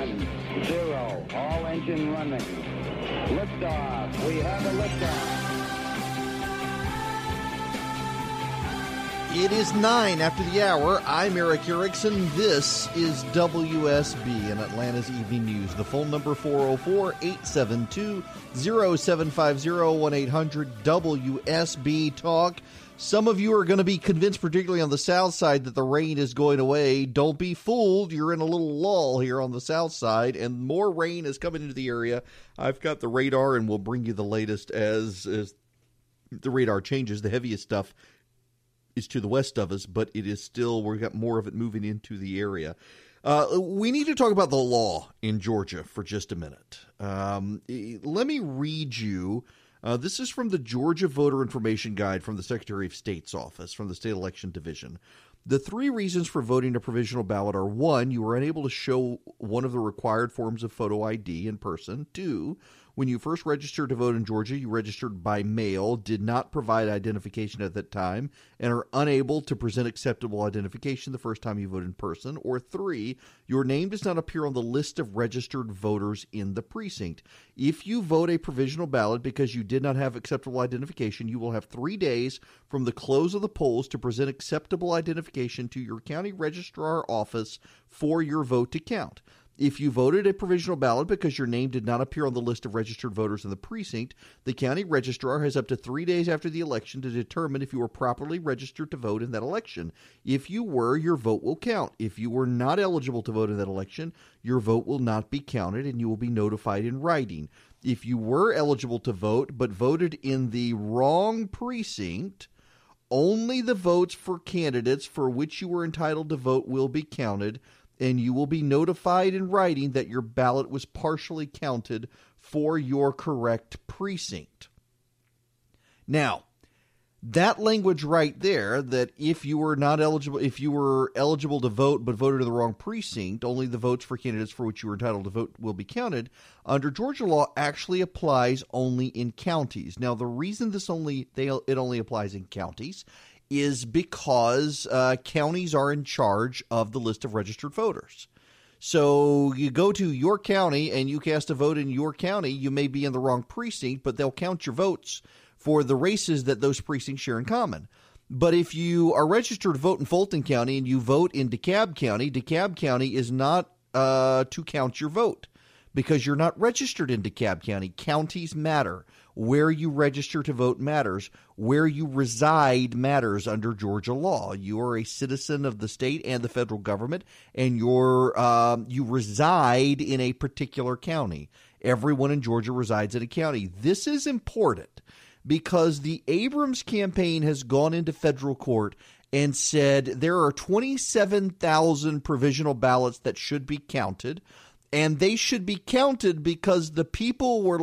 0. All engine running. Liftoff. We have a liftoff. It is 9 after the hour. I'm Eric Erickson. This is WSB in Atlanta's Evening News. The phone number 404-872-0750, 1-800-WSB Talk. Some of you are going to be convinced, particularly on the south side, that the rain is going away. Don't be fooled. You're in a little lull here on the south side, and more rain is coming into the area. I've got the radar, and we'll bring you the latest as the radar changes. The heaviest stuff is to the west of us, but it is still, we've got more of it moving into the area. We need to talk about the law in Georgia for just a minute. Let me read you. This is from the Georgia Voter Information Guide from the Secretary of State's office, from the State Election Division. The 3 reasons for voting a provisional ballot are: 1, you were unable to show one of the required forms of photo ID in person. 2, when you first registered to vote in Georgia, you registered by mail, did not provide identification at that time, and are unable to present acceptable identification the first time you vote in person. Or 3, your name does not appear on the list of registered voters in the precinct. If you vote a provisional ballot because you did not have acceptable identification, you will have 3 days from the close of the polls to present acceptable identification to your county registrar office for your vote to count. If you voted a provisional ballot because your name did not appear on the list of registered voters in the precinct, the county registrar has up to 3 days after the election to determine if you were properly registered to vote in that election. If you were, your vote will count. If you were not eligible to vote in that election, your vote will not be counted and you will be notified in writing. If you were eligible to vote but voted in the wrong precinct, only the votes for candidates for which you were entitled to vote will be counted, and you will be notified in writing that your ballot was partially counted for your correct precinct. Now, that language right there, that if you were eligible to vote but voted in the wrong precinct, only the votes for candidates for which you were entitled to vote will be counted, under Georgia law actually applies only in counties. Now, the reason it only applies in counties is because counties are in charge of the list of registered voters. So you go to your county and you cast a vote in your county, you may be in the wrong precinct, but they'll count your votes for the races that those precincts share in common. But if you are registered to vote in Fulton County and you vote in DeKalb County is not to count your vote because you're not registered in DeKalb County. Counties matter. Where you register to vote matters. Where you reside matters under Georgia law. You are a citizen of the state and the federal government, and you reside in a particular county. Everyone in Georgia resides in a county. This is important because the Abrams campaign has gone into federal court and said there are 27,000 provisional ballots that should be counted, and they should be counted because the people were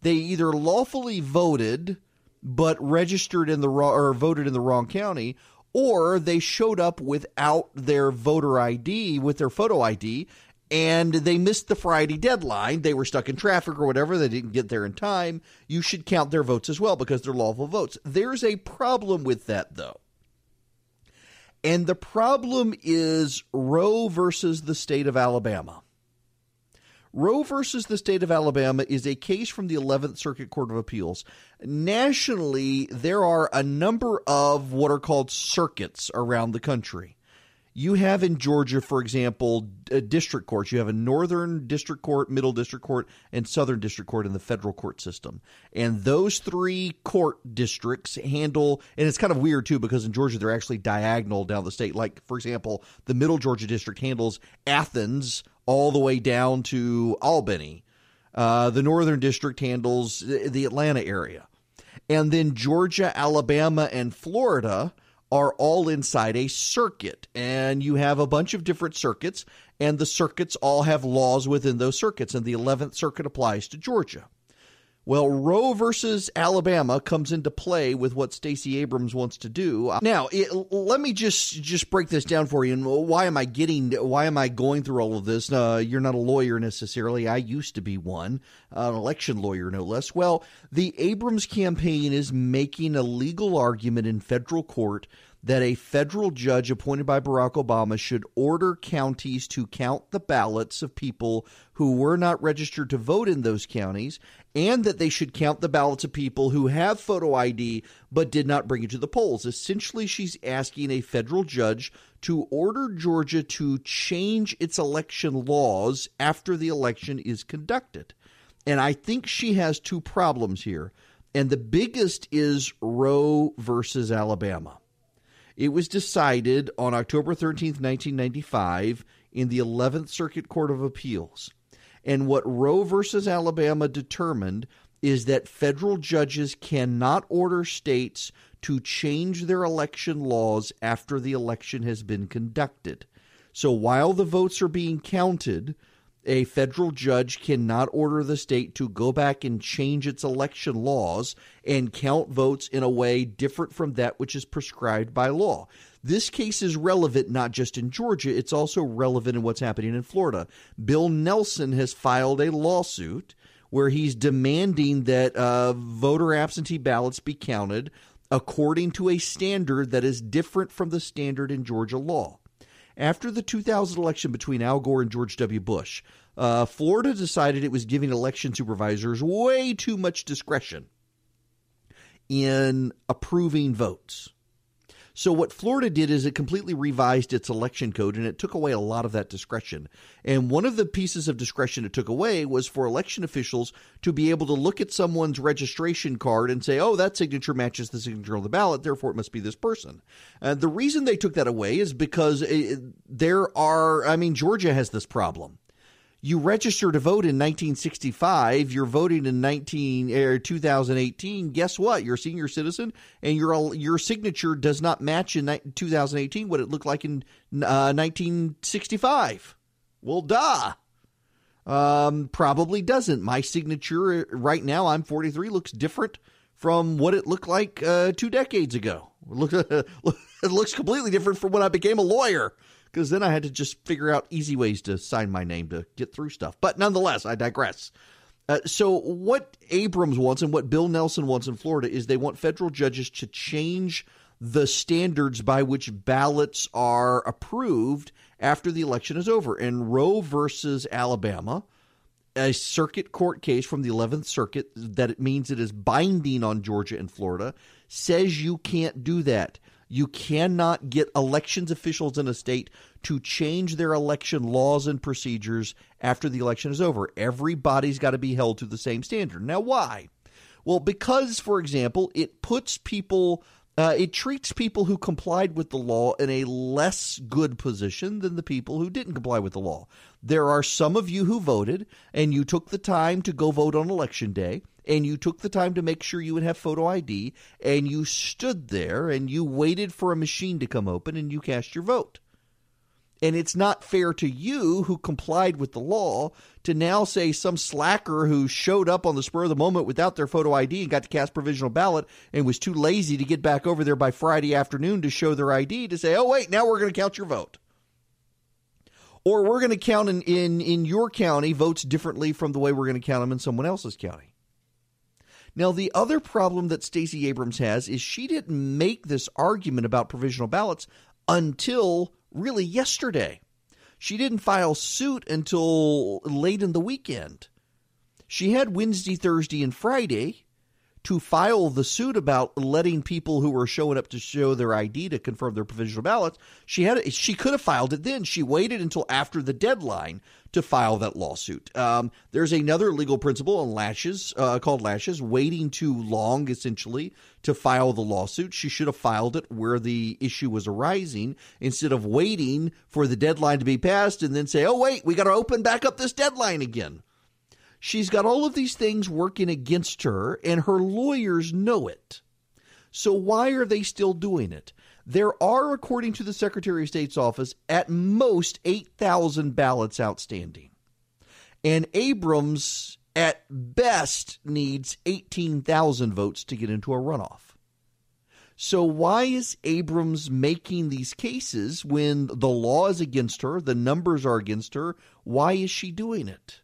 they either lawfully voted but registered in the wrong or voted in the wrong county, or they showed up without their voter ID, with their photo ID, and they missed the Friday deadline. They were stuck in traffic or whatever. They didn't get there in time. You should count their votes as well because they're lawful votes. There's a problem with that, though. And the problem is Roe versus the state of Alabama. Roe versus the state of Alabama is a case from the 11th Circuit Court of Appeals. Nationally, there are a number of what are called circuits around the country. You have in Georgia, for example, district courts. You have a northern district court, middle district court, and southern district court in the federal court system. And those 3 court districts handle, and it's kind of weird too because in Georgia they're actually diagonal down the state. Like, for example, the middle Georgia district handles Athens all the way down to Albany. The northern district handles the Atlanta area. And then Georgia, Alabama, and Florida are all inside a circuit, and you have a bunch of different circuits, and the circuits all have laws within those circuits, and the 11th Circuit applies to Georgia. Well, Roe versus Alabama comes into play with what Stacey Abrams wants to do. Now, let me just break this down for you. And why am I going through all of this? You're not a lawyer necessarily. I used to be one, an election lawyer, no less. Well, the Abrams campaign is making a legal argument in federal court that a federal judge appointed by Barack Obama should order counties to count the ballots of people who were not registered to vote in those counties, and that they should count the ballots of people who have photo ID but did not bring it to the polls. Essentially, she's asking a federal judge to order Georgia to change its election laws after the election is conducted. And I think she has two problems here. And the biggest is Roe versus Alabama. It was decided on October 13th, 1995 in the 11th Circuit Court of Appeals. And what Roe versus Alabama determined is that federal judges cannot order states to change their election laws after the election has been conducted. So while the votes are being counted, a federal judge cannot order the state to go back and change its election laws and count votes in a way different from that which is prescribed by law. This case is relevant not just in Georgia, it's also relevant in what's happening in Florida. Bill Nelson has filed a lawsuit where he's demanding that voter absentee ballots be counted according to a standard that is different from the standard in Georgia law. After the 2000 election between Al Gore and George W. Bush, Florida decided it was giving election supervisors way too much discretion in approving votes. So what Florida did is it completely revised its election code, and it took away a lot of that discretion. And one of the pieces of discretion it took away was for election officials to be able to look at someone's registration card and say, oh, that signature matches the signature on the ballot, therefore it must be this person. The reason they took that away is because Georgia has this problem. You register to vote in 1965, you're voting in 2018, guess what? You're a senior citizen, and your signature does not match in 2018 what it looked like in 1965. Well, duh. Probably doesn't. My signature right now, I'm 43, looks different from what it looked like 2 decades ago. It looks completely different from when I became a lawyer, because then I had to just figure out easy ways to sign my name to get through stuff. But nonetheless, I digress. So what Abrams wants and what Bill Nelson wants in Florida is they want federal judges to change the standards by which ballots are approved after the election is over. And Roe versus Alabama, a circuit court case from the 11th Circuit that it means it is binding on Georgia and Florida, says you can't do that. You cannot get elections officials in a state to change their election laws and procedures after the election is over. Everybody's got to be held to the same standard. Now, why? Well, because, for example, it treats people who complied with the law in a less good position than the people who didn't comply with the law. There are some of you who voted, and you took the time to go vote on Election Day, and you took the time to make sure you would have photo ID, and you stood there and you waited for a machine to come open and you cast your vote. And it's not fair to you who complied with the law to now say some slacker who showed up on the spur of the moment without their photo ID and got to cast provisional ballot and was too lazy to get back over there by Friday afternoon to show their ID to say, oh, wait, now we're going to count your vote. Or we're going to count in your county votes differently from the way we're going to count them in someone else's county. Now, the other problem that Stacey Abrams has is she didn't make this argument about provisional ballots until really yesterday. She didn't file suit until late in the weekend. She had Wednesday, Thursday, and Friday to file the suit about letting people who were showing up to show their ID to confirm their provisional ballots. She could have filed it then. She waited until after the deadline to file that lawsuit. There's another legal principle on lashes called lashes, waiting too long, essentially, to file the lawsuit. She should have filed it where the issue was arising instead of waiting for the deadline to be passed and then say, oh, wait, we got to open back up this deadline again. She's got all of these things working against her, and her lawyers know it. So why are they still doing it? There are, according to the Secretary of State's office, at most 8,000 ballots outstanding. And Abrams at best needs 18,000 votes to get into a runoff. So why is Abrams making these cases when the law is against her, the numbers are against her? Why is she doing it?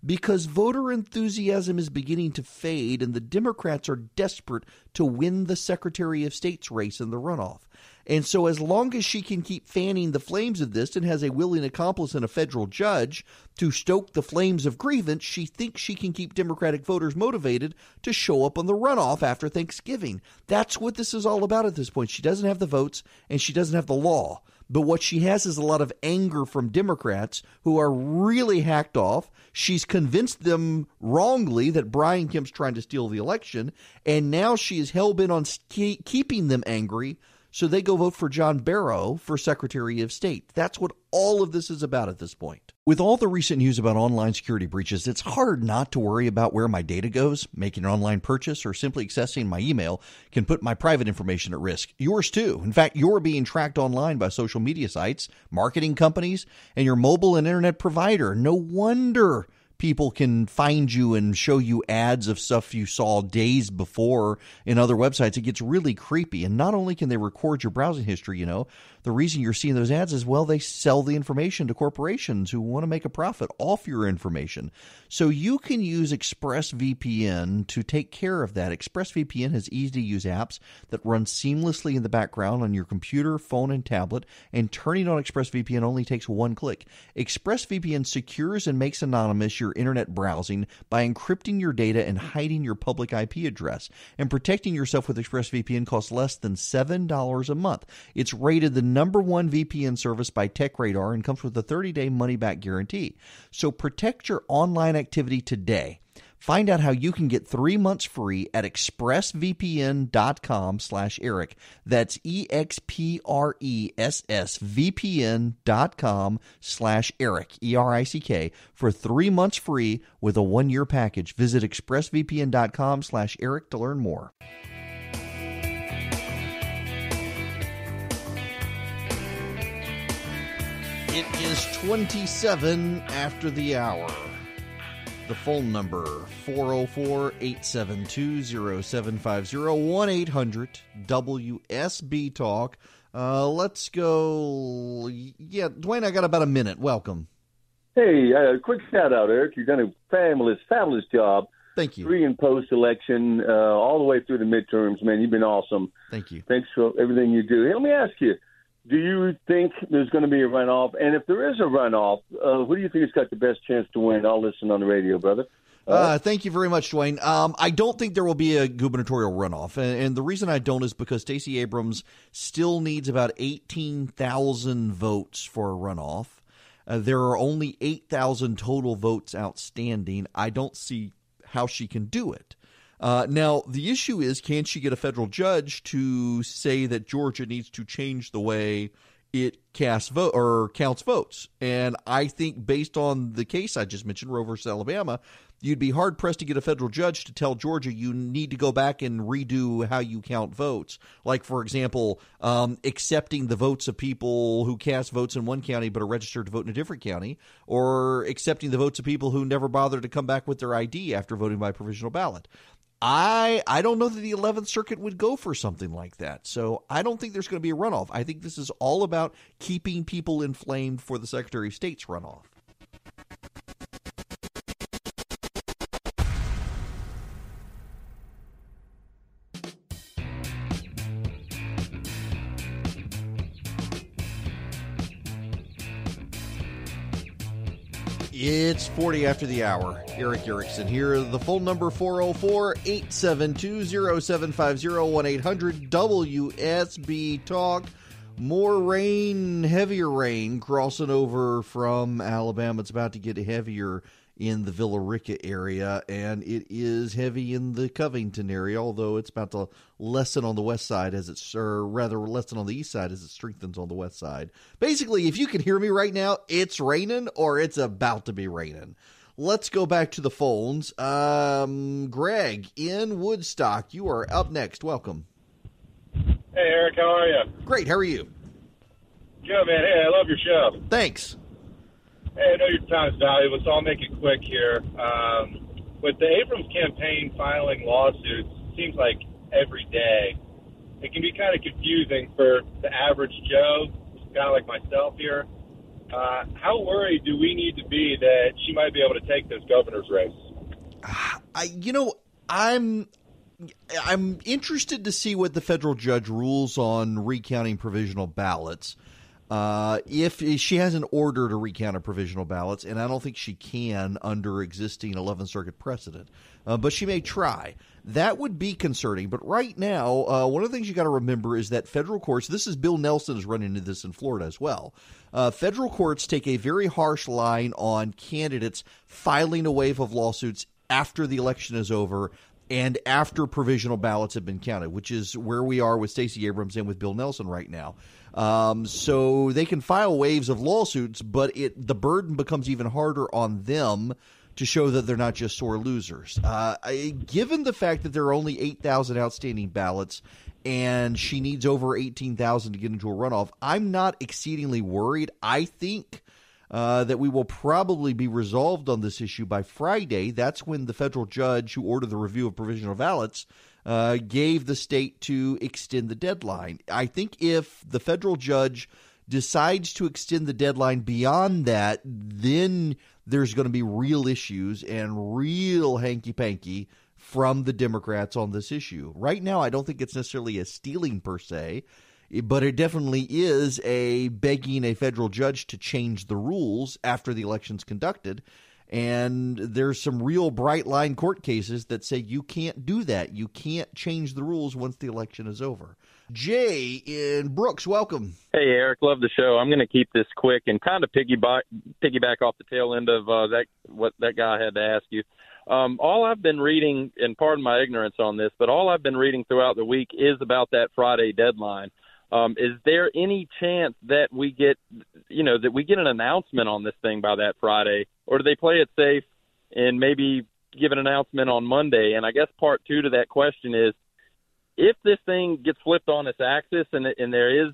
Because voter enthusiasm is beginning to fade, and the Democrats are desperate to win the Secretary of State's race in the runoff. And so as long as she can keep fanning the flames of this and has a willing accomplice in a federal judge to stoke the flames of grievance, she thinks she can keep Democratic voters motivated to show up on the runoff after Thanksgiving. That's what this is all about at this point. She doesn't have the votes, and she doesn't have the law. But what she has is a lot of anger from Democrats who are really hacked off. She's convinced them wrongly that Brian Kemp's trying to steal the election, and now she is hell-bent on keeping them angry, so they go vote for John Barrow for Secretary of State. That's what all of this is about at this point. With all the recent news about online security breaches, it's hard not to worry about where my data goes. Making an online purchase or simply accessing my email can put my private information at risk. Yours too. In fact, you're being tracked online by social media sites, marketing companies, and your mobile and internet provider. No wonder people can find you and show you ads of stuff you saw days before in other websites. It gets really creepy. And not only can they record your browsing history, the reason you're seeing those ads is, well, they sell the information to corporations who want to make a profit off your information. So you can use ExpressVPN to take care of that. ExpressVPN has easy-to-use apps that run seamlessly in the background on your computer, phone, and tablet, and turning on ExpressVPN only takes one click. ExpressVPN secures and makes anonymous your internet browsing by encrypting your data and hiding your public IP address. And protecting yourself with ExpressVPN costs less than $7 a month. It's rated the #1 VPN service by TechRadar and comes with a 30-day money-back guarantee. So protect your online activity today. Find out how you can get 3 months free at expressvpn.com/Eric. That's expressvpn.com/Eric, ERICK, for 3 months free with a 1-year package. Visit expressvpn.com/Eric to learn more. It is 27 after the hour. The phone number, 404-872-0750, 1-800-WSB-TALK. Let's go. Yeah, Dwayne, I got about a minute. Welcome. Hey, quick shout-out, Eric. You've done a fabulous job. Thank you. Pre- and post-election, all the way through the midterms, man. You've been awesome. Thank you. Thanks for everything you do. Hey, let me ask you, do you think there's going to be a runoff? And if there is a runoff, who do you think has got the best chance to win? I'll listen on the radio, brother. Thank you very much, Dwayne. I don't think there will be a gubernatorial runoff. And the reason I don't is because Stacey Abrams still needs about 18,000 votes for a runoff. There are only 8,000 total votes outstanding. I don't see how she can do it. Now, the issue is, can she get a federal judge to say that Georgia needs to change the way it counts votes? And I think based on the case I just mentioned, Roe versus Alabama, you'd be hard-pressed to get a federal judge to tell Georgia you need to go back and redo how you count votes. Like, for example, accepting the votes of people who cast votes in one county but are registered to vote in a different county, or accepting the votes of people who never bothered to come back with their ID after voting by provisional ballot. I don't know that the 11th Circuit would go for something like that. So I don't think there's going to be a runoff. I think this is all about keeping people inflamed for the Secretary of State's runoff. It's 40 after the hour. Eric Erickson here. The phone number, 404-872-0750, 1-800-WSB-TALK. More rain, heavier rain crossing over from Alabama. It's about to get heavier in the Villa Rica area, and it is heavy in the Covington area, although it's about to lessen on the west side lessen on the east side as it strengthens on the west side. Basically, if you can hear me right now, it's raining or it's about to be raining. Let's go back to the phones. Greg in Woodstock, you are up next. Welcome. Hey, Eric, how are you? Great, how are you? Good, man. Hey, I love your show. Thanks. Hey, I know your time is valuable, so I'll make it quick here. With the Abrams campaign filing lawsuits, it seems like every day, it can be kind of confusing for the average Joe, a guy like myself here. How worried do we need to be that she might be able to take this governor's race? I'm interested to see what the federal judge rules on recounting provisional ballots. If she has an order to recount a provisional ballots, and I don't think she can under existing 11th Circuit precedent, but she may try. That would be concerning. But right now, one of the things you got to remember is that federal courts, this is Bill Nelson is running into this in Florida as well. Federal courts take a very harsh line on candidates filing a wave of lawsuits after the election is over and after provisional ballots have been counted, which is where we are with Stacey Abrams and with Bill Nelson right now. So they can file waves of lawsuits, but the burden becomes even harder on them to show that they're not just sore losers. Given the fact that there are only 8,000 outstanding ballots and she needs over 18,000 to get into a runoff, I'm not exceedingly worried. I think that we will probably be resolved on this issue by Friday. That's when the federal judge who ordered the review of provisional ballots gave the state to extend the deadline. I think if the federal judge decides to extend the deadline beyond that, then there's going to be real issues and real hanky-panky from the Democrats on this issue. Right now, I don't think it's necessarily a stealing per se, but it definitely is a begging a federal judge to change the rules after the election's conducted. And there's some real bright line court cases that say you can't do that. You can't change the rules once the election is over. Jay in Brooks, welcome. Hey, Eric, love the show. I'm going to keep this quick and kind of piggyback off the tail end of what that guy had to ask you. All I've been reading, and pardon my ignorance on this, but all I've been reading throughout the week is about that Friday deadline. Is there any chance that we get an announcement on this thing by that Friday, or do they play it safe and maybe give an announcement on Monday? And I guess part two to that question is, if this thing gets flipped on its axis and there is,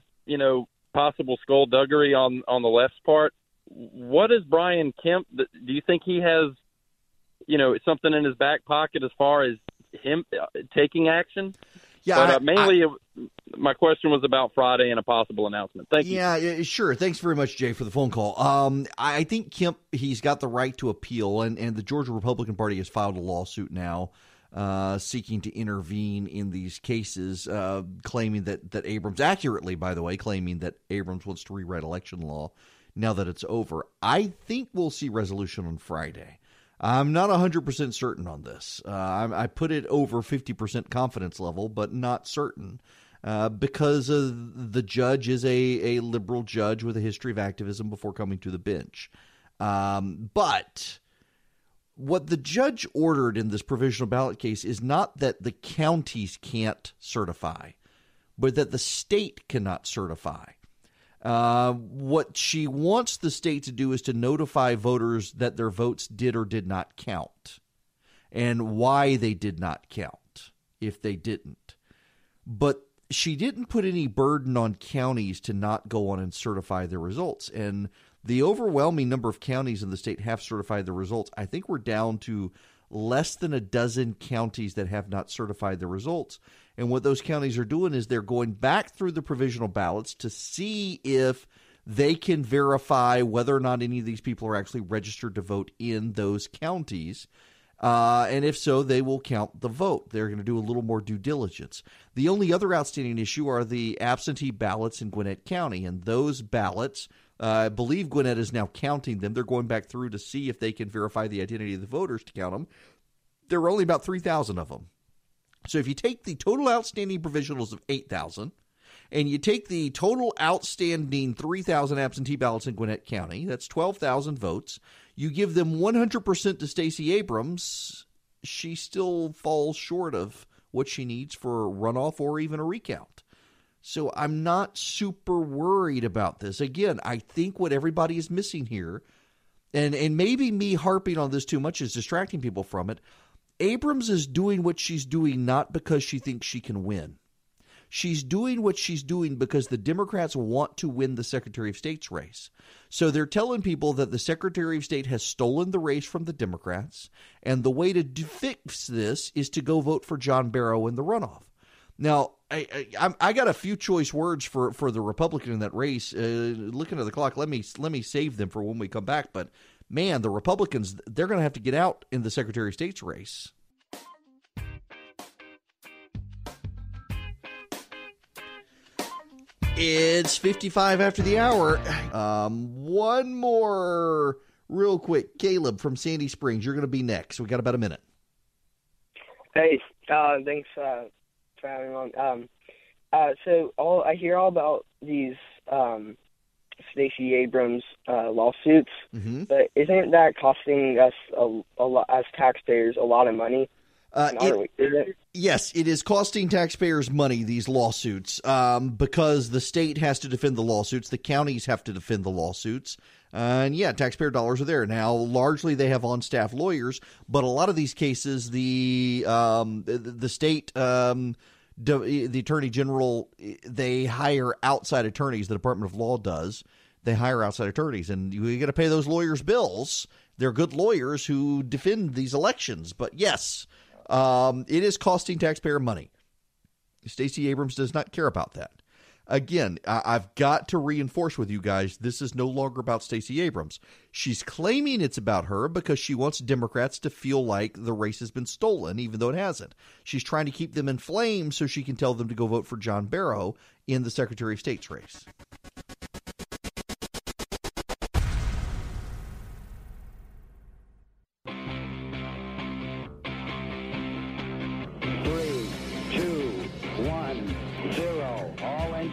possible skullduggery on the left's part, what is Brian Kemp? Do you think he has, something in his back pocket as far as him taking action? Yeah, but mainly my question was about Friday and a possible announcement. Thank you. Yeah, sure. Thanks very much, Jay, for the phone call. I think Kemp, he's got the right to appeal, and the Georgia Republican Party has filed a lawsuit now seeking to intervene in these cases, claiming that Abrams, accurately, by the way, claiming that Abrams wants to rewrite election law now that it's over. I think we'll see resolution on Friday. I'm not 100% certain on this. I put it over 50% confidence level, but not certain because the judge is a liberal judge with a history of activism before coming to the bench. But what the judge ordered in this provisional ballot case is not that the counties can't certify, but that the state cannot certify. What she wants the state to do is to notify voters that their votes did or did not count and why they did not count if they didn't. But she didn't put any burden on counties to not go on and certify their results. And the overwhelming number of counties in the state have certified the results. I think we're down to less than a dozen counties that have not certified the results. And what those counties are doing is they're going back through the provisional ballots to see if they can verify whether or not any of these people are actually registered to vote in those counties. And if so, they will count the vote. They're going to do a little more due diligence. The only other outstanding issue are the absentee ballots in Gwinnett County. And those ballots, I believe Gwinnett is now counting them. They're going back through to see if they can verify the identity of the voters to count them. There are only about 3,000 of them. So if you take the total outstanding provisionals of 8,000 and you take the total outstanding 3,000 absentee ballots in Gwinnett County, that's 12,000 votes. You give them 100% to Stacey Abrams, she still falls short of what she needs for a runoff or even a recount. So I'm not super worried about this. Again, I think what everybody is missing here, and maybe me harping on this too much is distracting people from it, Abrams is doing what she's doing not because she thinks she can win. She's doing what she's doing because the Democrats want to win the Secretary of State's race. So they're telling people that the Secretary of State has stolen the race from the Democrats, and the way to fix this is to go vote for John Barrow in the runoff. Now, I got a few choice words for the Republican in that race. Looking at the clock, let me save them for when we come back. But man, the Republicans, they're going to have to get out in the Secretary of State's race. It's 55 after the hour. One more real quick. Caleb from Sandy Springs, you're going to be next. We got about a minute. Hey, thanks for having me on. I hear all about these Stacey Abrams lawsuits, but isn't that costing us a lot as taxpayers a lot of money? Yes, it is costing taxpayers money, these lawsuits, because the state has to defend the lawsuits. The counties have to defend the lawsuits. And yeah, taxpayer dollars are there. Now, largely they have on-staff lawyers, but a lot of these cases, the state, the attorney general, they hire outside attorneys. The Department of Law does. They hire outside attorneys, and you got to pay those lawyers bills. They're good lawyers who defend these elections. But yes, it is costing taxpayer money. Stacey Abrams does not care about that. Again, I've got to reinforce with you guys, this is no longer about Stacey Abrams. She's claiming it's about her because she wants Democrats to feel like the race has been stolen, even though it hasn't. She's trying to keep them inflamed so she can tell them to go vote for John Barrow in the Secretary of State's race.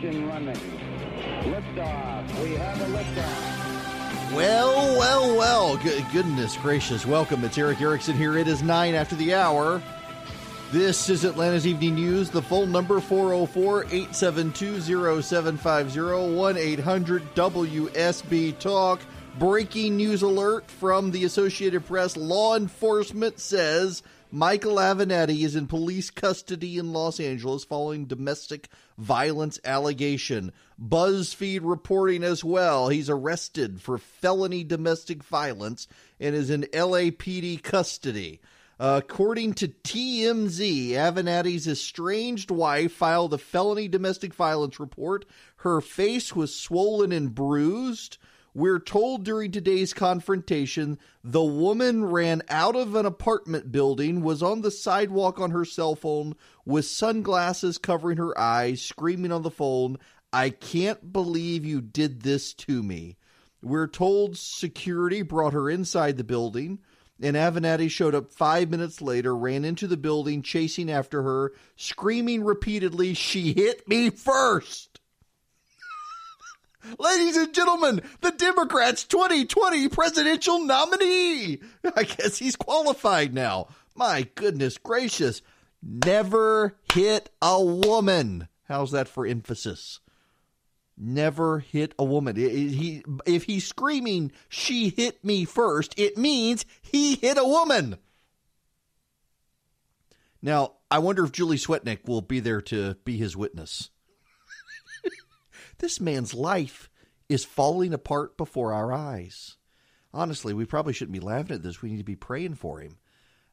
Running. Liftoff. We have a liftoff. Well. Goodness gracious. Welcome. It's Eric Erickson here. It is 9 after the hour. This is Atlanta's Evening News. The phone number 404-872-0750, 1-800-WSB-TALK. Breaking news alert from the Associated Press. Law enforcement says Michael Avenatti is in police custody in Los Angeles following domestic violence allegation. BuzzFeed reporting as well. He's arrested for felony domestic violence and is in LAPD custody. According to TMZ, Avenatti's estranged wife filed a felony domestic violence report. Her face was swollen and bruised. We're told during today's confrontation, the woman ran out of an apartment building, was on the sidewalk on her cell phone with sunglasses covering her eyes, screaming on the phone, "I can't believe you did this to me." We're told security brought her inside the building, and Avenatti showed up 5 minutes later, ran into the building, chasing after her, screaming repeatedly, "She hit me first." Ladies and gentlemen, the Democrats' 2020 presidential nominee. I guess he's qualified now. My goodness gracious. Never hit a woman. How's that for emphasis? Never hit a woman. If he's screaming, "She hit me first," it means he hit a woman. Now, I wonder if Julie Swetnick will be there to be his witness. This man's life is falling apart before our eyes. Honestly, we probably shouldn't be laughing at this. We need to be praying for him.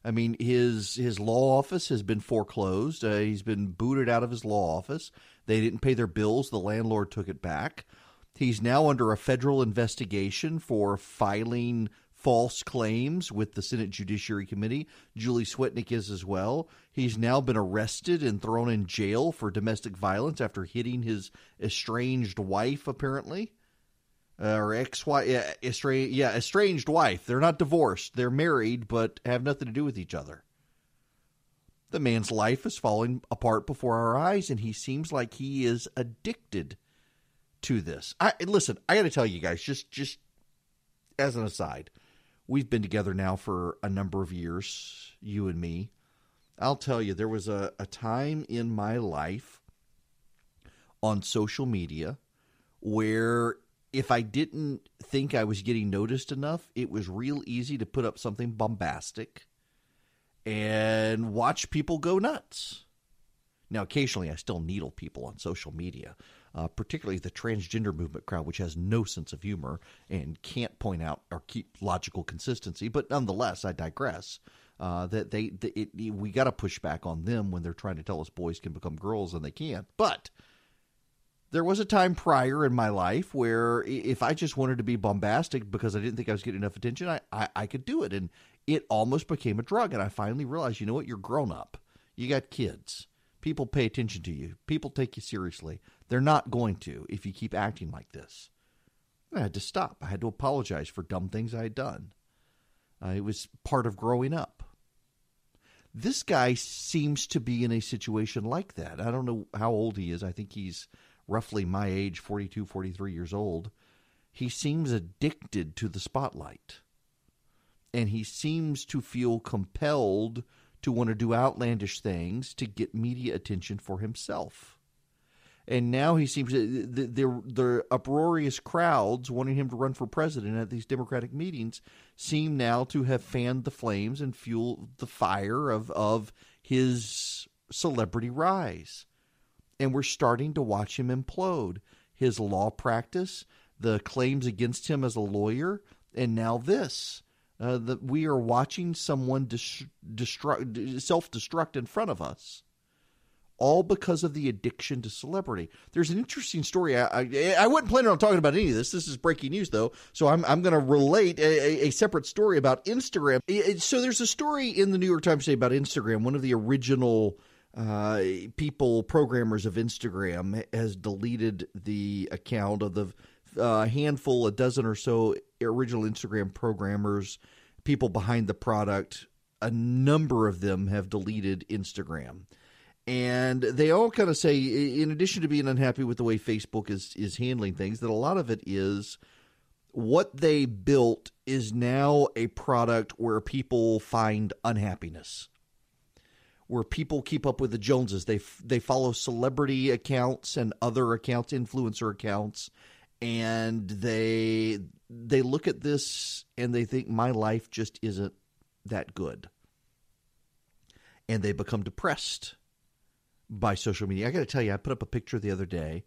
I mean, his law office has been foreclosed. He's been booted out of his law office. They didn't pay their bills. The landlord took it back. He's now under a federal investigation for filing false claims with the Senate Judiciary Committee. Julie Swetnick is as well. He's now been arrested and thrown in jail for domestic violence after hitting his estranged wife, apparently. Or ex-wife, estranged wife. They're not divorced. They're married, but have nothing to do with each other. The man's life is falling apart before our eyes, and he seems like he is addicted to this. Listen, I got to tell you guys, just as an aside, we've been together now for a number of years, you and me. I'll tell you, there was a time in my life on social media where if I didn't think I was getting noticed enough, it was real easy to put up something bombastic and watch people go nuts. Now, occasionally I still needle people on social media, particularly the transgender movement crowd, which has no sense of humor and can't point out or keep logical consistency. But nonetheless, I digress. We got to push back on them when they're trying to tell us boys can become girls and they can't. But there was a time prior in my life where if I just wanted to be bombastic because I didn't think I was getting enough attention, I could do it. And it almost became a drug. And I finally realized, you know what? You're grown up. You got kids. People pay attention to you. People take you seriously. They're not going to if you keep acting like this. I had to stop. I had to apologize for dumb things I had done. It was part of growing up. This guy seems to be in a situation like that. I don't know how old he is. I think he's roughly my age, 42, 43 years old. He seems addicted to the spotlight. And he seems to feel compelled to want to do outlandish things to get media attention for himself. And now he seems to, the uproarious crowds wanting him to run for president at these Democratic meetings seem now to have fanned the flames and fueled the fire of his celebrity rise. And we're starting to watch him implode. His law practice, the claims against him as a lawyer, and now this. That we are watching someone self-destruct in front of us, all because of the addiction to celebrity. There's an interesting story. I wasn't planning on talking about any of this. This is breaking news, though, so I'm going to relate a separate story about Instagram. So there's a story in the New York Times today about Instagram. One of the original programmers of Instagram has deleted the account of the handful, a dozen or so original Instagram programmers, people behind the product. A number of them have deleted Instagram. And they all kind of say, in addition to being unhappy with the way Facebook is handling things, that a lot of it is what they built is now a product where people find unhappiness, where people keep up with the Joneses. They follow celebrity accounts and other accounts, influencer accounts, and they look at this and they think my life just isn't that good. And they become depressed by social media. I got to tell you, I put up a picture the other day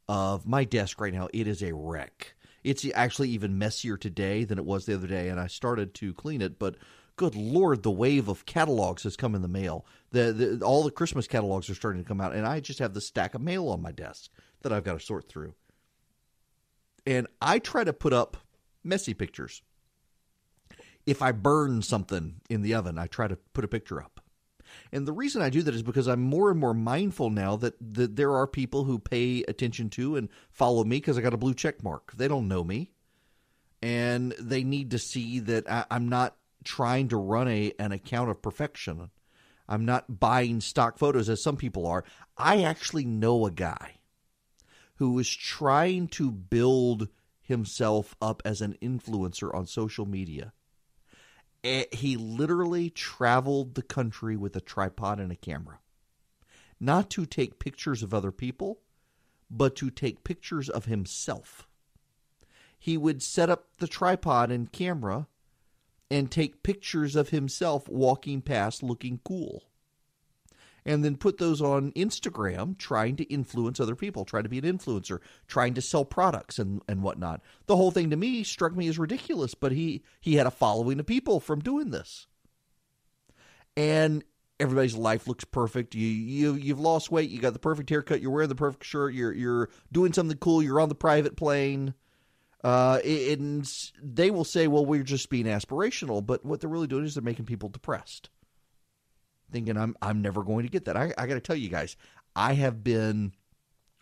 of my desk right now. It is a wreck. It's actually even messier today than it was the other day, and I started to clean it, but good Lord, the wave of catalogs has come in the mail. All the Christmas catalogs are starting to come out, and I just have this stack of mail on my desk that I've got to sort through. And I try to put up messy pictures. If I burn something in the oven, I try to put a picture up. And the reason I do that is because I'm more and more mindful now that there are people who pay attention to and follow me because I got a blue check mark. They don't know me. And they need to see that I'm not trying to run an account of perfection. I'm not buying stock photos as some people are. I actually know a guy who is trying to build himself up as an influencer on social media. He literally traveled the country with a tripod and a camera, not to take pictures of other people, but to take pictures of himself. He would set up the tripod and camera and take pictures of himself walking past looking cool, and then put those on Instagram, trying to influence other people, trying to be an influencer, trying to sell products and whatnot. The whole thing to me struck me as ridiculous, but he had a following of people from doing this. And everybody's life looks perfect. You've lost weight, you got the perfect haircut, you're wearing the perfect shirt, you're doing something cool, you're on the private plane. And they will say, well, we're just being aspirational, but what they're really doing is they're making people depressed, thinking I'm never going to get that. I got to tell you guys, I have been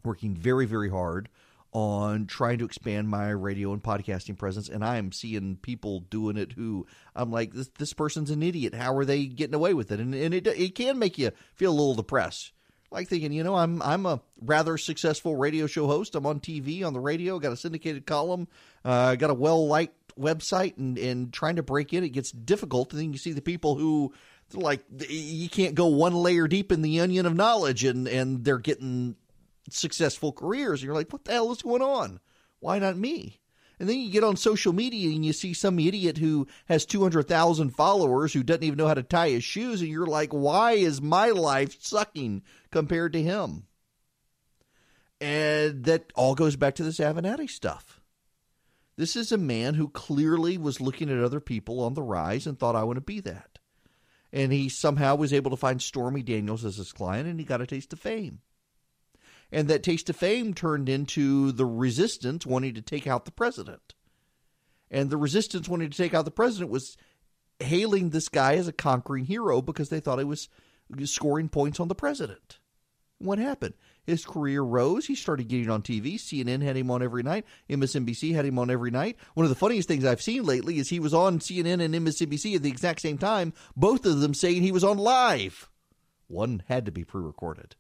working very, very hard on trying to expand my radio and podcasting presence, and I am seeing people doing it who I'm like, this person's an idiot. How are they getting away with it? And it can make you feel a little depressed, like thinking, I'm a rather successful radio show host. I'm on TV, on the radio, got a syndicated column, got a well-liked website, and trying to break in, it gets difficult. And then you see the people who, like, you can't go one layer deep in the onion of knowledge, and they're getting successful careers. And you're like, what the hell is going on? Why not me? And then you get on social media and you see some idiot who has 200,000 followers who doesn't even know how to tie his shoes. And you're like, why is my life sucking compared to him? And that all goes back to this Avenatti stuff. This is a man who clearly was looking at other people on the rise and thought, I want to be that. And he somehow was able to find Stormy Daniels as his client, and he got a taste of fame. And that taste of fame turned into the resistance wanting to take out the president. And the resistance wanting to take out the president was hailing this guy as a conquering hero because they thought he was scoring points on the president. What happened? His career rose. He started getting on TV. CNN had him on every night. MSNBC had him on every night. One of the funniest things I've seen lately is he was on CNN and MSNBC at the exact same time, both of them saying he was on live. One had to be pre-recorded.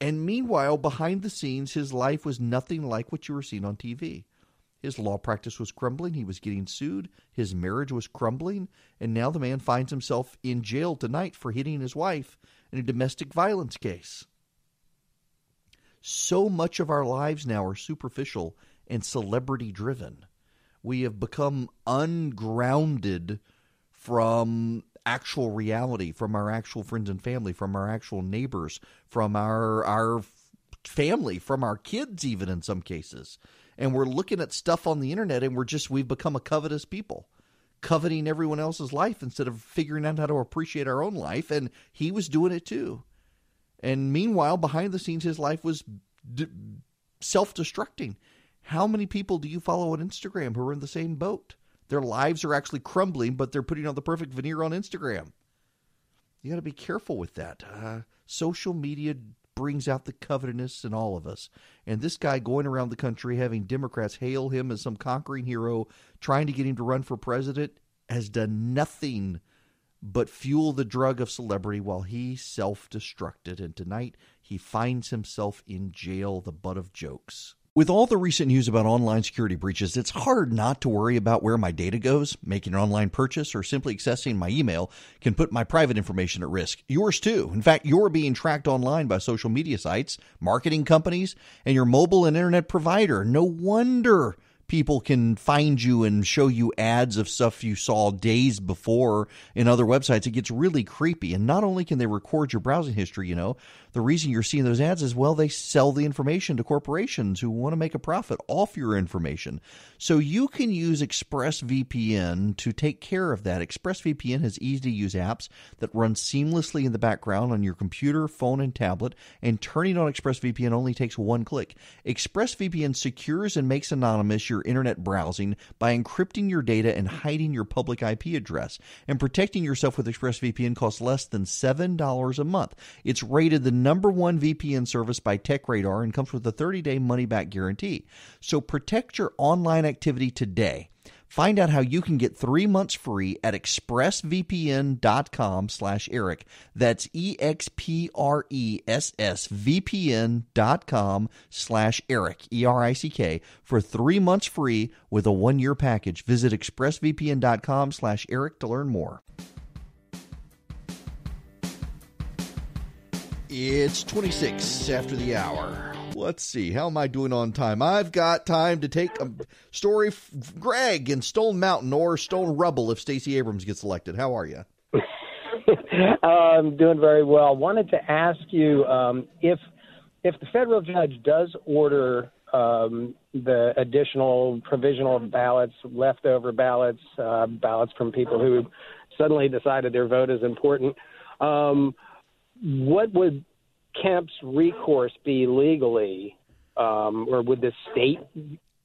And meanwhile, behind the scenes, his life was nothing like what you were seeing on TV. His law practice was crumbling. He was getting sued. His marriage was crumbling. And now the man finds himself in jail tonight for hitting his wife in a domestic violence case. So much of our lives now are superficial and celebrity-driven. We have become ungrounded from actual reality, from our actual friends and family, from our actual neighbors, from our family, from our kids even in some cases. And we're looking at stuff on the internet and we've become a covetous people, coveting everyone else's life instead of figuring out how to appreciate our own life. And he was doing it too. And meanwhile, behind the scenes, his life was self-destructing. How many people do you follow on Instagram who are in the same boat? Their lives are actually crumbling, but they're putting on the perfect veneer on Instagram. You got to be careful with that. Social media brings out the covetousness in all of us. And this guy going around the country having Democrats hail him as some conquering hero, trying to get him to run for president, has done nothing but fuel the drug of celebrity while he self-destructed. And tonight he finds himself in jail, the butt of jokes. With all the recent news about online security breaches, it's hard not to worry about where my data goes. Making an online purchase or simply accessing my email can put my private information at risk. Yours too. In fact, you're being tracked online by social media sites, marketing companies, and your mobile and internet provider. No wonder people can find you and show you ads of stuff you saw days before in other websites. It gets really creepy. And not only can they record your browsing history, the reason you're seeing those ads is, well, they sell the information to corporations who want to make a profit off your information. So you can use ExpressVPN to take care of that. ExpressVPN has easy-to-use apps that run seamlessly in the background on your computer, phone, and tablet, and turning on ExpressVPN only takes one click. ExpressVPN secures and makes anonymous your internet browsing by encrypting your data and hiding your public IP address. And protecting yourself with ExpressVPN costs less than $7 a month. It's rated the #1 VPN service by TechRadar and comes with a 30-day money-back guarantee. So protect your online activity today. Find out how you can get 3 months free at expressvpn.com/Eric. That's expressvpn.com/Eric, ERICK, for 3 months free with a 1-year package. Visit expressvpn.com/Eric to learn more. It's 26 after the hour. Let's see. How am I doing on time? I've got time to take a story. Greg in Stone Mountain or Stone Rubble if Stacey Abrams gets elected. How are you? I'm doing very well. Wanted to ask you if the federal judge does order the additional provisional ballots, leftover ballots, ballots from people who suddenly decided their vote is important, what would Kemp's recourse be legally, or would the state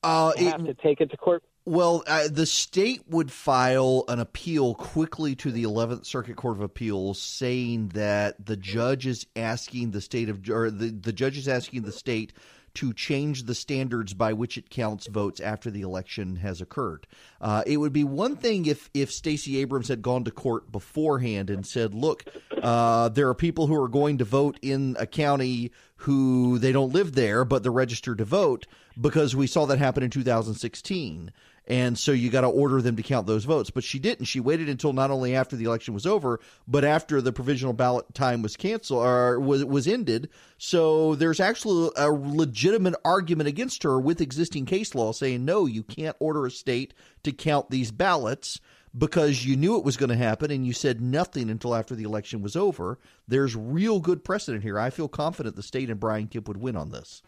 have to take it to court? Well, the state would file an appeal quickly to the 11th Circuit Court of Appeals, saying that the judge is asking the state the judge is asking the state to change the standards by which it counts votes after the election has occurred. It would be one thing if Stacey Abrams had gone to court beforehand and said, look, there are people who are going to vote in a county who they don't live there, but they're registered to vote, because we saw that happen in 2016. And so you got to order them to count those votes. But she didn't. She waited until not only after the election was over, but after the provisional ballot time was canceled or was ended. So there's actually a legitimate argument against her with existing case law saying, no, you can't order a state to count these ballots because you knew it was going to happen and you said nothing until after the election was over. There's real good precedent here. I feel confident the state and Brian Kemp would win on this.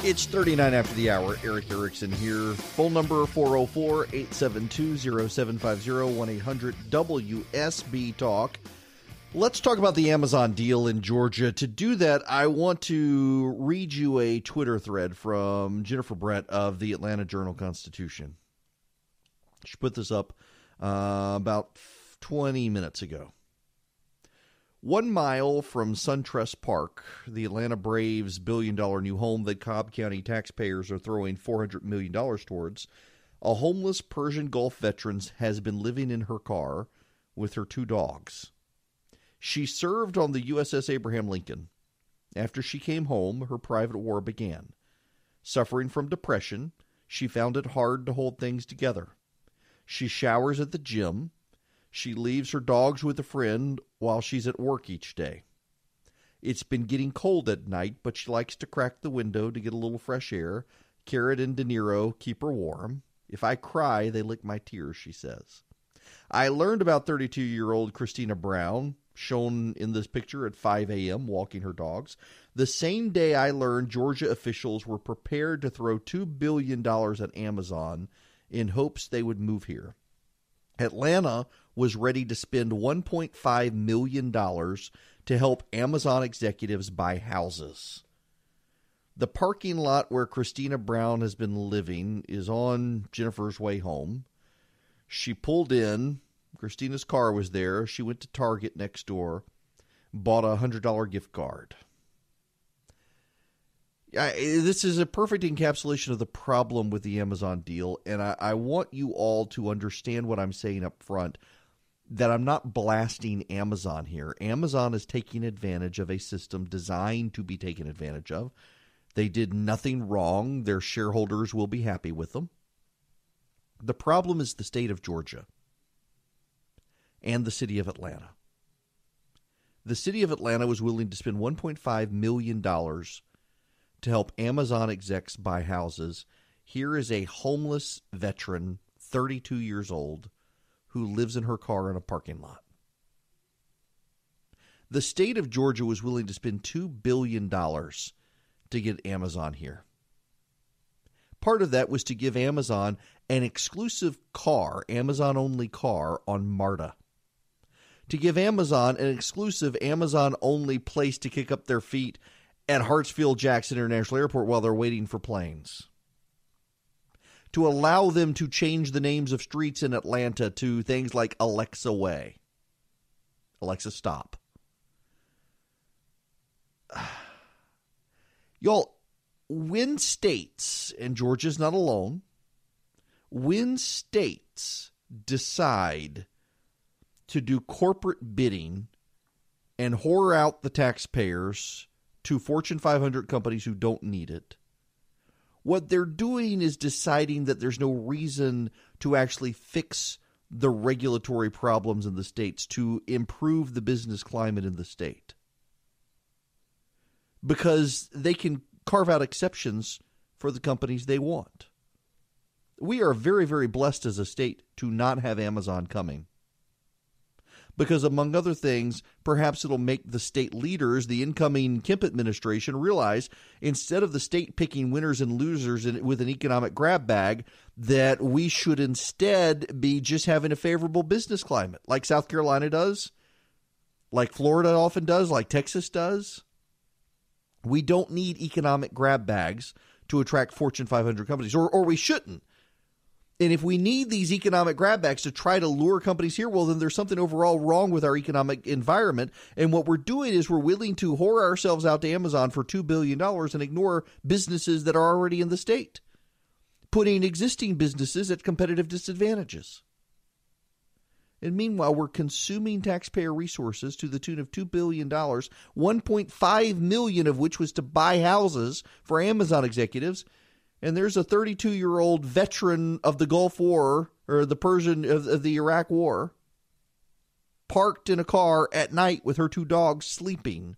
It's 39 after the hour. Eric Erickson here. Phone number 404-872-0750, 1-800-WSB-TALK. Let's talk about the Amazon deal in Georgia. To do that, I want to read you a Twitter thread from Jennifer Brett of the Atlanta Journal-Constitution. She put this up about 20 minutes ago. 1 mile from SunTrust Park, the Atlanta Braves' billion-dollar new home that Cobb County taxpayers are throwing $400 million towards, a homeless Persian Gulf veteran has been living in her car with her 2 dogs. She served on the USS Abraham Lincoln. After she came home, her private war began. Suffering from depression, she found it hard to hold things together. She showers at the gym. She leaves her dogs with a friend while she's at work each day. It's been getting cold at night, but she likes to crack the window to get a little fresh air. Carrot and De Niro keep her warm. If I cry, they lick my tears, she says. I learned about 32-year-old Christina Brown, shown in this picture at 5 a.m. walking her dogs. The same day I learned Georgia officials were prepared to throw $2 billion at Amazon in hopes they would move here. Atlanta was ready to spend $1.5 million to help Amazon executives buy houses. The parking lot where Christina Brown has been living is on Jennifer's way home. She pulled in. Christina's car was there. She went to Target next door, bought a $100 gift card. This is a perfect encapsulation of the problem with the Amazon deal, and I want you all to understand what I'm saying up front, that I'm not blasting Amazon here. Amazon is taking advantage of a system designed to be taken advantage of. They did nothing wrong. Their shareholders will be happy with them. The problem is the state of Georgia and the city of Atlanta. The city of Atlanta was willing to spend $1.5 million to help Amazon execs buy houses. Here is a homeless veteran, 32 years old, who lives in her car in a parking lot. The state of Georgia was willing to spend $2 billion to get Amazon here. Part of that was to give Amazon an exclusive car, Amazon-only car, on MARTA. To give Amazon an exclusive Amazon-only place to kick up their feet at Hartsfield-Jackson International Airport while they're waiting for planes. To allow them to change the names of streets in Atlanta to things like Alexa Way. Alexa, stop. Y'all, when states, and Georgia's not alone, when states decide to do corporate bidding and whore out the taxpayers to Fortune 500 companies who don't need it, what they're doing is deciding that there's no reason to actually fix the regulatory problems in the states to improve the business climate in the state. Because they can carve out exceptions for the companies they want. We are very, very blessed as a state to not have Amazon coming. Because, among other things, perhaps it'll make the state leaders, the incoming Kemp administration, realize instead of the state picking winners and losers with an economic grab bag, that we should instead be just having a favorable business climate, like South Carolina does, like Florida often does, like Texas does. We don't need economic grab bags to attract Fortune 500 companies, or we shouldn't. And if we need these economic grabbags to try to lure companies here, well, then there's something overall wrong with our economic environment. And what we're doing is we're willing to whore ourselves out to Amazon for $2 billion and ignore businesses that are already in the state, putting existing businesses at competitive disadvantages. And meanwhile, we're consuming taxpayer resources to the tune of $2 billion, $1.5 million of which was to buy houses for Amazon executives. And there's a 32-year-old veteran of the Gulf War, or the of the Iraq War, parked in a car at night with her 2 dogs sleeping.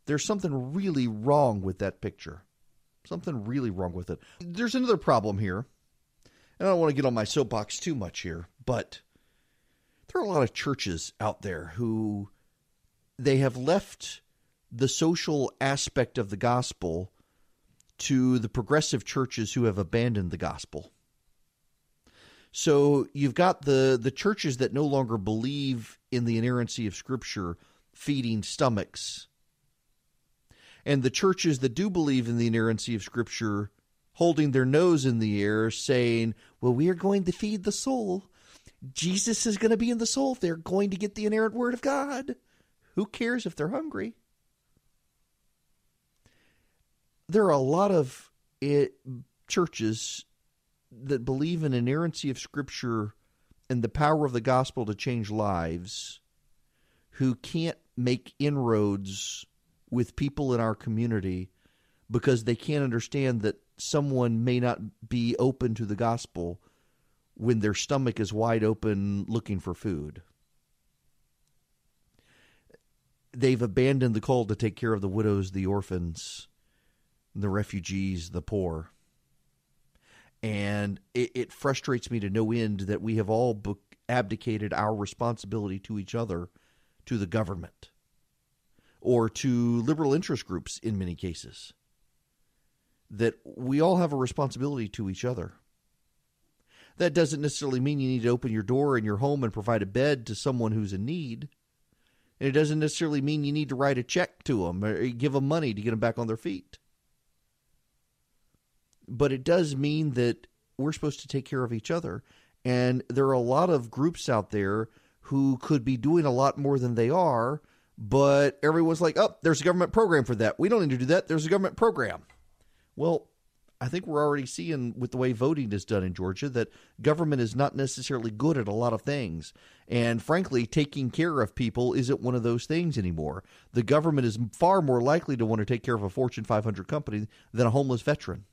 There's something really wrong with that picture. Something really wrong with it. There's another problem here. And I don't want to get on my soapbox too much here, but there are a lot of churches out there who they have left the social aspect of the gospel to the progressive churches who have abandoned the gospel. So you've got the churches that no longer believe in the inerrancy of Scripture feeding stomachs, and the churches that do believe in the inerrancy of Scripture holding their nose in the air saying, well, we are going to feed the soul. Jesus is going to be in the soul. They're going to get the inerrant word of God. Who cares if they're hungry? There are a lot of churches that believe in inerrancy of Scripture and the power of the gospel to change lives who can't make inroads with people in our community because they can't understand that someone may not be open to the gospel when their stomach is wide open looking for food. They've abandoned the call to take care of the widows, the orphans, the refugees, the poor. And it frustrates me to no end that we have all abdicated our responsibility to each other, to the government, or to liberal interest groups in many cases. That we all have a responsibility to each other. That doesn't necessarily mean you need to open your door in your home and provide a bed to someone who's in need. And it doesn't necessarily mean you need to write a check to them or give them money to get them back on their feet. But it does mean that we're supposed to take care of each other. And there are a lot of groups out there who could be doing a lot more than they are, but everyone's like, oh, there's a government program for that. We don't need to do that. There's a government program. Well, I think we're already seeing with the way voting is done in Georgia that government is not necessarily good at a lot of things. And frankly, taking care of people isn't one of those things anymore. The government is far more likely to want to take care of a Fortune 500 company than a homeless veteran.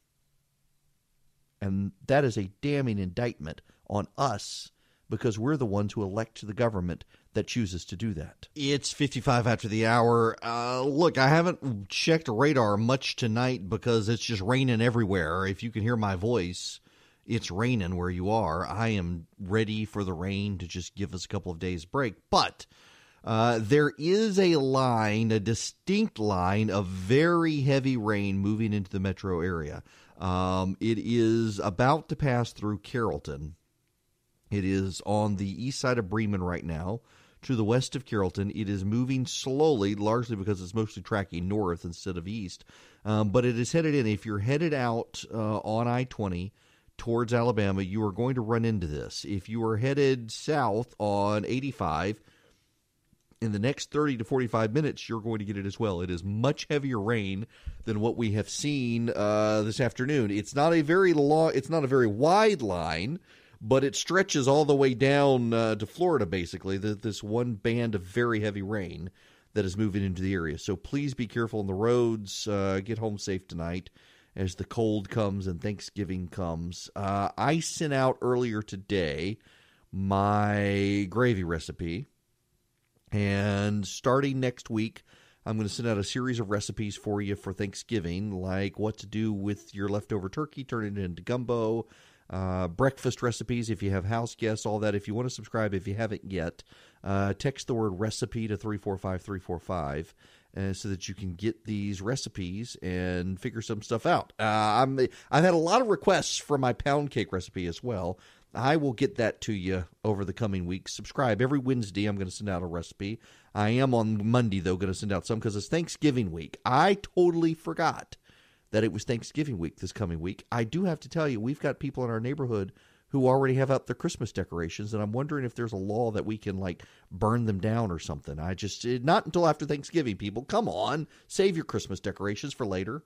And that is a damning indictment on us because we're the ones who elect the government that chooses to do that. It's 55 after the hour. Look, I haven't checked radar much tonight because it's just raining everywhere. If you can hear my voice, it's raining where you are. I am ready for the rain to just give us a couple of days break. But there is a distinct line of very heavy rain moving into the metro area. It is about to pass through Carrollton. It is on the east side of Bremen right now, to the west of Carrollton. It is moving slowly, largely because it's mostly tracking north instead of east. But it is headed in. If you're headed out on I-20 towards Alabama, you are going to run into this. If you are headed south on 85, in the next 30 to 45 minutes, you're going to get it as well. It is much heavier rain than what we have seen this afternoon. It's not a very wide line, but it stretches all the way down to Florida, basically, this one band of very heavy rain that is moving into the area. So please be careful on the roads. Get home safe tonight as the cold comes and Thanksgiving comes. I sent out earlier today my gravy recipe, and starting next week, I'm going to send out a series of recipes for you for Thanksgiving, like what to do with your leftover turkey, turn it into gumbo, breakfast recipes if you have house guests, all that. If you want to subscribe, if you haven't yet, text the word recipe to 345-345 so that you can get these recipes and figure some stuff out. I've had a lot of requests for my pound cake recipe as well. I will get that to you over the coming weeks. Subscribe. Every Wednesday I'm going to send out a recipe. I am on Monday, though, going to send out some because it's Thanksgiving week. I totally forgot that it was Thanksgiving week this coming week. I do have to tell you, we've got people in our neighborhood who already have up their Christmas decorations, and I'm wondering if there's a law that we can, burn them down or something. Not until after Thanksgiving, people. Come on. Save your Christmas decorations for later.